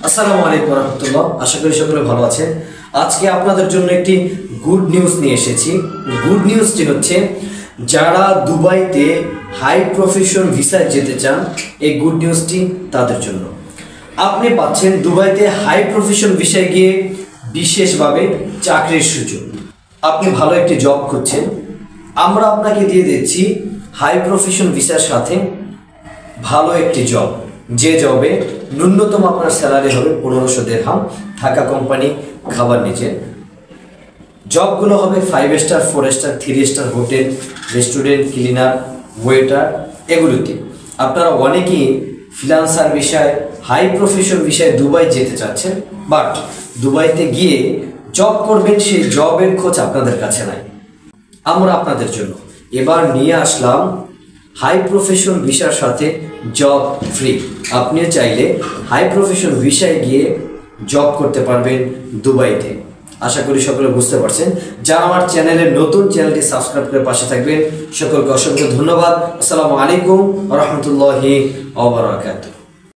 আসসালামু আলাইকুম রহমতুল্লাহ। আশা করি সকলে ভালো আছেন। আজকে আপনাদের জন্য একটি গুড নিউজ নিয়ে এসেছি। গুড নিউজটি হচ্ছে, যারা দুবাইতে হাই প্রফেশন ভিসায় যেতে চান, এই গুড নিউজটি তাদের জন্য। আপনি পাচ্ছেন দুবাইতে হাই প্রফেশন ভিসায় গিয়ে বিশেষভাবে চাকরির সুযোগ। আপনি ভালো একটি জব করছেন, আমরা আপনাকে দিয়ে দিচ্ছি হাই প্রফেশন ভিসার সাথে ভালো একটি জব, যে জবে ন্যূনতম আপনার স্যালারি হবে 1500 দিরহাম, থাকা কোম্পানি, খাবার নিজের। জবগুলো হবে 5 star, 4 star, 3 star hotel, restaurant, cleaner, waiter, এগুলোতে। আপনারা অনেকেই ফ্রিল্যান্সার বিষয়, হাই প্রফেশন বিষয়ে দুবাই যেতে চাচ্ছেন, বাট দুবাইতে গিয়ে জব করবেন, সেই জবের খোঁজ আপনাদের কাছে নাই। আমরা আপনাদের জন্য এবার নিয়ে আসলাম হাই প্রফেশন ভিসার সাথে জব ফ্রি। আপনি চাইলে হাই প্রফেশন ভিসায় গিয়ে জব করতে পারবেন দুবাইতে। আশা করি সকলে বুঝতে পারছেন। যারা আমার চ্যানেলের নতুন, চ্যানেলটি সাবস্ক্রাইব করে পাশে থাকবেন। সকলকে অসংখ্য ধন্যবাদ। আসসালামু আলাইকুম ওয়া রাহমাতুল্লাহি ওয়া বারাকাতুহু।